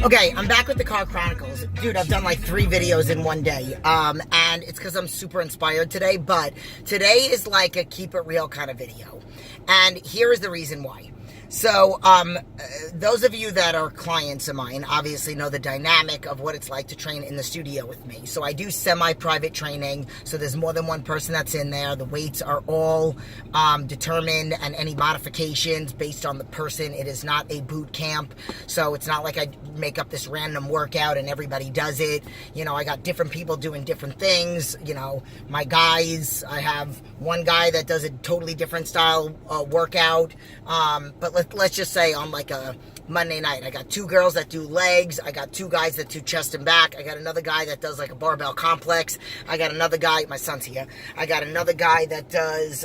Okay, I'm back with the Car Chronicles. Dude, I've done like 3 videos in one day. And it's because I'm super inspired today, but today is like a keep it real kind of video. And here is the reason why. So, those of you that are clients of mine obviously know the dynamic of what it's like to train in the studio with me. So I do semi-private training, so there's more than one person that's in there. The weights are all determined, and any modifications based on the person. It is not a boot camp, so it's not like I make up this random workout and everybody does it. You know, I got different people doing different things. You know, my guys, I have one guy that does a totally different style workout, but let's just say on like a Monday night, I got 2 girls that do legs, I got 2 guys that do chest and back, I got another guy that does like a barbell complex, I got another guy, my son's here, I got another guy that does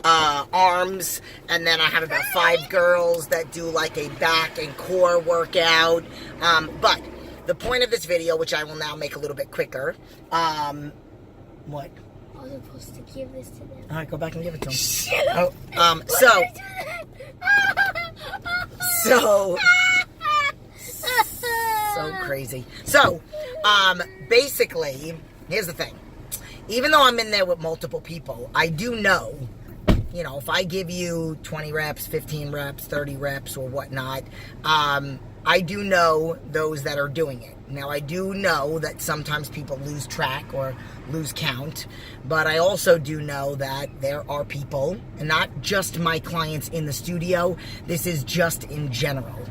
arms, and then I have about 5 girls that do like a back and core workout. But the point of this video, which I will now make a little bit quicker, what? I was supposed to give this to them. All right, go back and give it to them. So crazy. So, basically, here's the thing. Even though I'm in there with multiple people, I do know, you know, if I give you 20 reps, 15 reps, 30 reps, or whatnot, I do know those that are doing it. Now, I do know that sometimes people lose track or lose count, but I also do know that there are people, and not just my clients in the studio, this is just in general,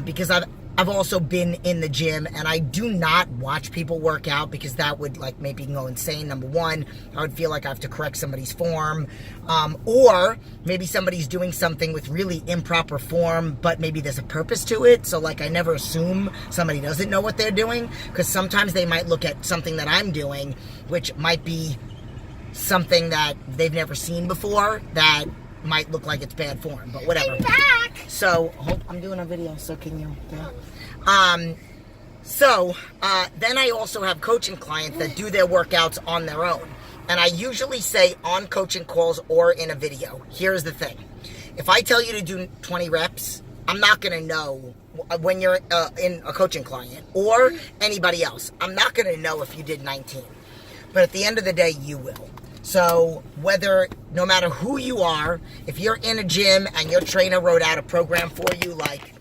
because I've also been in the gym, and I do not watch people work out because that would like make me go insane. Number one, I would feel like I have to correct somebody's form, or maybe somebody's doing something with really improper form, but maybe there's a purpose to it. So like I never assume somebody doesn't know what they're doing, because sometimes they might look at something that I'm doing, which might be something that they've never seen before, that might look like it's bad form, but whatever. I'm back. So, I'm doing a video, so can you? Yeah. Then I also have coaching clients that do their workouts on their own. And I usually say on coaching calls or in a video, here's the thing. If I tell you to do 20 reps, I'm not going to know when you're in a coaching client or anybody else. I'm not going to know if you did 19. But at the end of the day, you will. So no matter who you are, if you're in a gym and your trainer wrote out a program for you, like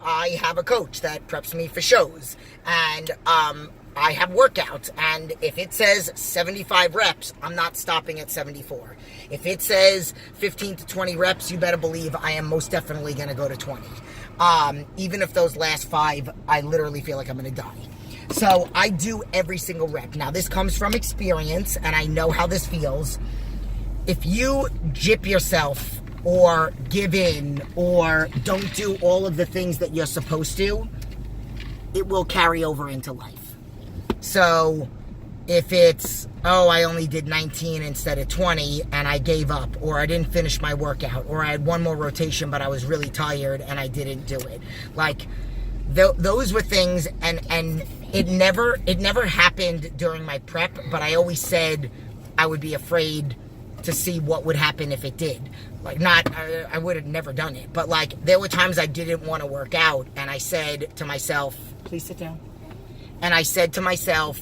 I have a coach that preps me for shows, and I have workouts, and if it says 75 reps, I'm not stopping at 74. If it says 15 to 20 reps, you better believe I am most definitely going to go to 20. Even if those last 5, I literally feel like I'm going to die. So I do every single rep. Now, this comes from experience, and I know how this feels. If you gyp yourself or give in or don't do all of the things that you're supposed to, it will carry over into life. So if it's, I only did 19 instead of 20 and I gave up, or I didn't finish my workout, or I had one more rotation but I was really tired and I didn't do it. Like, those were things, and it never happened during my prep, but I always said I would be afraid to see what would happen if it did. Like, I would have never done it, but like there were times I didn't want to work out, and I said to myself, please sit down. And I said to myself,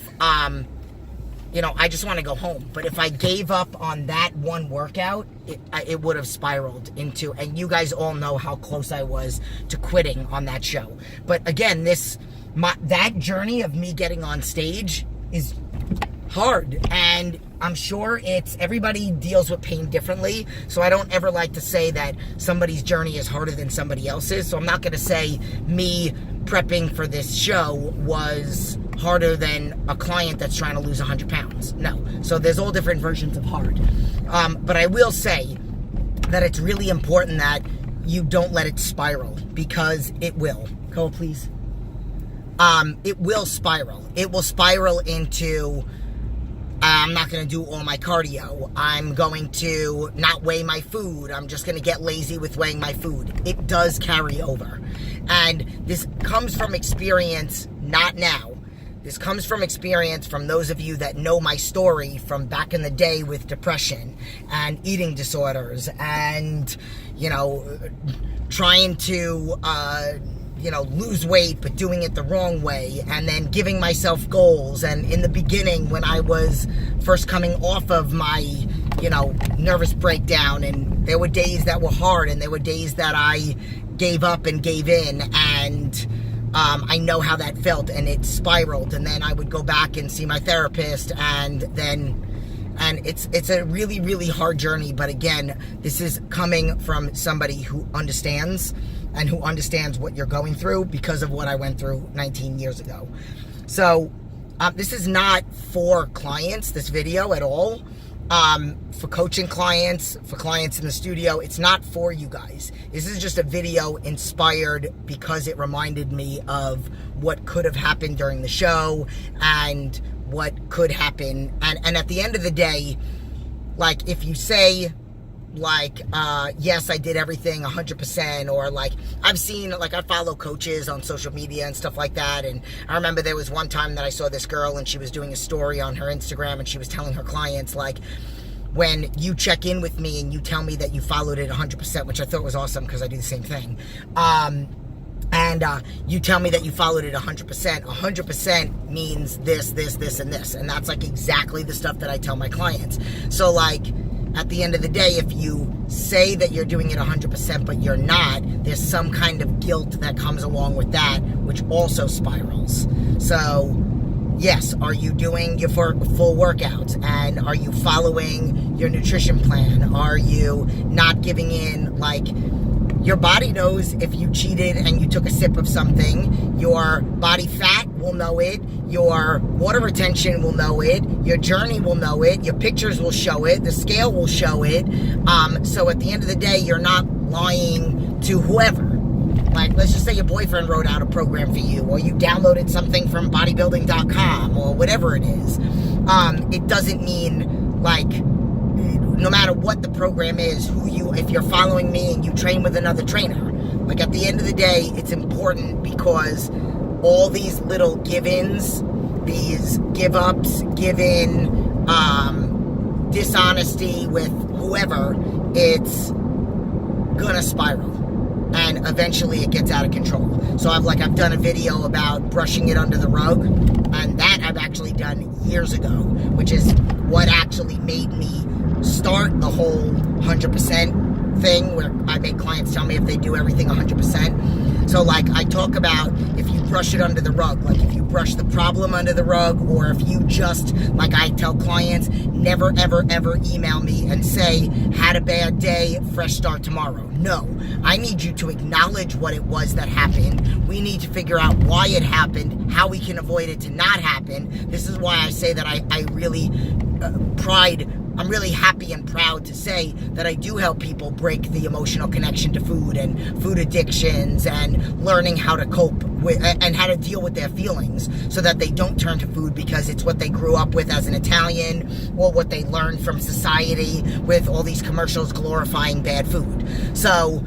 you know, I just want to go home. But if I gave up on that one workout, it would have spiraled into, and you guys all know how close I was to quitting on that show. But again, that journey of me getting on stage is hard, and I'm sure everybody deals with pain differently, so I don't ever like to say that somebody's journey is harder than somebody else's. So I'm not going to say me prepping for this show was harder than a client that's trying to lose 100 pounds. No. So there's all different versions of hard. But I will say that it's really important that you don't let it spiral, because it will. Go, please. It will spiral. It will spiral into, I'm not going to do all my cardio. I'm going to not weigh my food. I'm just going to get lazy with weighing my food. It does carry over. And this comes from experience, not now. This comes from experience from those of you that know my story from back in the day with depression and eating disorders and, you know, trying to lose weight, but doing it the wrong way, and then giving myself goals. And in the beginning, when I was first coming off of my, nervous breakdown, and there were days that were hard, and there were days that I gave up and gave in, and I know how that felt, and it spiraled. And then I would go back and see my therapist, and it's a really, really hard journey. But again, this is coming from somebody who understands, and who understands what you're going through because of what I went through 19 years ago. So this is not for clients, this video, at all. For coaching clients, for clients in the studio, it's not for you guys. This is just a video inspired because it reminded me of what could have happened during the show and what could happen. And at the end of the day, like, if you say, like, yes, I did everything 100%, or like, I've seen, like, I follow coaches on social media and stuff like that, and I remember there was one time that I saw this girl, and she was doing a story on her Instagram, and she was telling her clients, like, when you check in with me and you tell me that you followed it 100%, which I thought was awesome because I do the same thing, and you tell me that you followed it 100%. 100% means this, this, this, and this, and that's like exactly the stuff that I tell my clients. So, like, at the end of the day, if you say that you're doing it 100%, but you're not, there's some kind of guilt that comes along with that, which also spirals. So, yes, are you doing your full workouts? And are you following your nutrition plan? Are you not giving in? Like, your body knows if you cheated and you took a sip of something. Your body fat will know it. Your water retention will know it. Your journey will know it. Your pictures will show it. The scale will show it. So at the end of the day, you're not lying to whoever. Like, let's just say your boyfriend wrote out a program for you, or you downloaded something from bodybuilding.com, or whatever it is. It doesn't mean, like, no matter what the program is, if you're following me and you train with another trainer, like, at the end of the day, it's important, because all these little give-ins, these give-ups, give-in, dishonesty with whoever, it's gonna spiral. And eventually it gets out of control. So I've done a video about brushing it under the rug, and that I've actually done years ago, which is what actually made me start the whole 100% thing, where I make clients tell me if they do everything 100%. So, like, I talk about if you brush it under the rug, like if you brush the problem under the rug, or if you just, like, I tell clients, never, ever, ever email me and say, had a bad day, fresh start tomorrow. No, I need you to acknowledge what it was that happened. We need to figure out why it happened, how we can avoid it to not happen. This is why I say that I really I'm really happy and proud to say that I do help people break the emotional connection to food and food addictions, and learning how to cope with and how to deal with their feelings so that they don't turn to food because it's what they grew up with as an Italian, or what they learned from society with all these commercials glorifying bad food. So,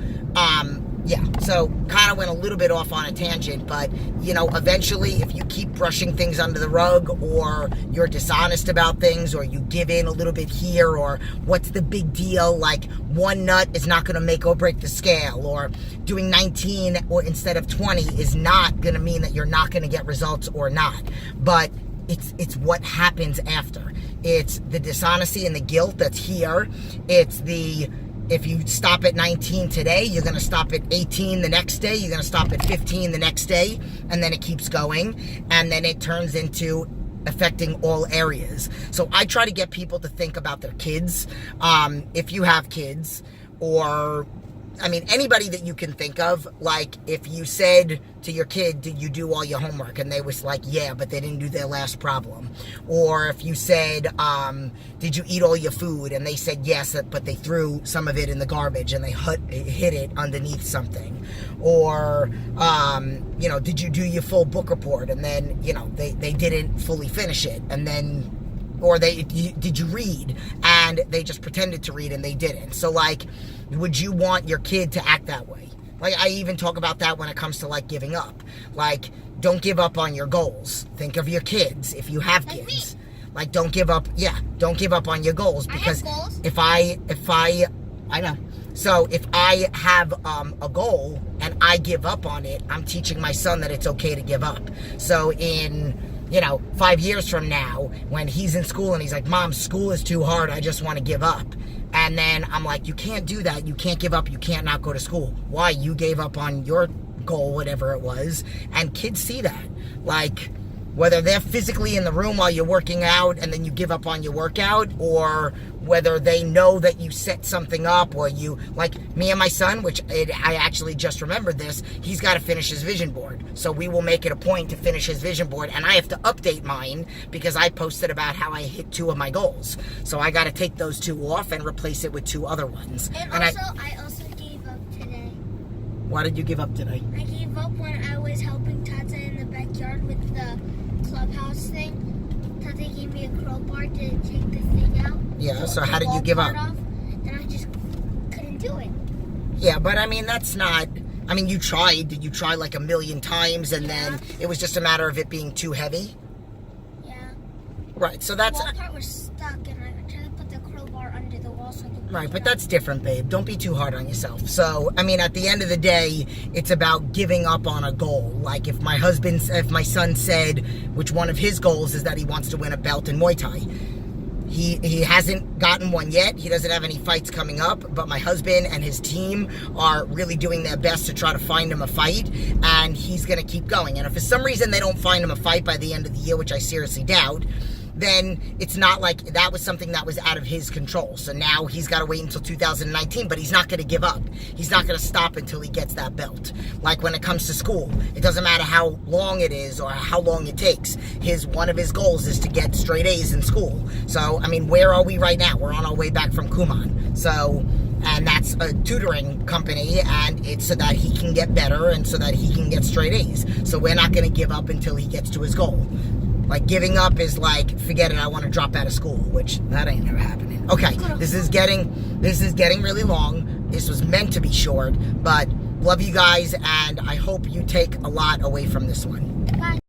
yeah, so kind of went a little bit off on a tangent, but, eventually if you keep brushing things under the rug, or you're dishonest about things, or you give in a little bit here, or what's the big deal, like one nut is not going to make or break the scale, or doing 19 or instead of 20 is not going to mean that you're not going to get results or not, but it's what happens after. It's the dishonesty and the guilt that's here. It's if you stop at 19 today, you're going to stop at 18 the next day, you're going to stop at 15 the next day, and then it keeps going, and then it turns into affecting all areas. So I try to get people to think about their kids. If you have kids, or anybody that you can think of, like, if you said to your kid, did you do all your homework? And they was like, yeah, but they didn't do their last problem. Or if you said, did you eat all your food? And they said yes, but they threw some of it in the garbage and they hid it underneath something. Or, did you do your full book report? And then, they didn't fully finish it. And then, or did you read? And they just pretended to read and they didn't. So, like, would you want your kid to act that way? Like, I even talk about that when it comes to, like, giving up. Like, don't give up on your goals. Think of your kids if you have kids. Like, don't give up on your goals, because I have goals. if I know. So if I have a goal and I give up on it, I'm teaching my son that it's okay to give up. So in 5 years from now, when he's in school and he's like, Mom, school is too hard, I just want to give up. And then I'm like, you can't do that. You can't give up. You can't not go to school. Why? You gave up on your goal, whatever it was. And kids see that. Like, whether they're physically in the room while you're working out and then you give up on your workout, or whether they know that you set something up, or you, like me and my son, I actually just remembered this, he's got to finish his vision board. So we will make it a point to finish his vision board, and I have to update mine because I posted about how I hit 2 of my goals. So I got to take those 2 off and replace it with 2 other ones. And I also gave up today. Why did you give up today? I gave up when I was helping Tata in the backyard with the clubhouse thing. Tata gave me a crowbar to take the thing out. Yeah, so how did you give up? And I just couldn't do it. Yeah, but I mean, that's not... I mean, you tried. Did you try like 1,000,000 times and then it was just a matter of it being too heavy? Yeah. Right, so that's... The wall part was stuck and I tried to put the crowbar under the wall so I could... Right, but that's different, babe. Don't be too hard on yourself. So, I mean, at the end of the day, it's about giving up on a goal. Like if my son said, which one of his goals is that he wants to win a belt in Muay Thai. He hasn't gotten one yet. He doesn't have any fights coming up, but my husband and his team are really doing their best to try to find him a fight, and he's going to keep going. And if for some reason they don't find him a fight by the end of the year, which I seriously doubt, then it's not like that was something that was out of his control. So now he's got to wait until 2019, but he's not going to give up. He's not going to stop until he gets that belt. Like when it comes to school, it doesn't matter how long it is or how long it takes. One of his goals is to get straight A's in school. So, I mean, where are we right now? We're on our way back from Kumon. So, and that's a tutoring company, and it's so that he can get better and so that he can get straight A's. So we're not going to give up until he gets to his goal. Like, giving up is like, forget it, I want to drop out of school, which that ain't never happening. Okay, this is getting really long. This was meant to be short, but love you guys, and I hope you take a lot away from this one. Bye.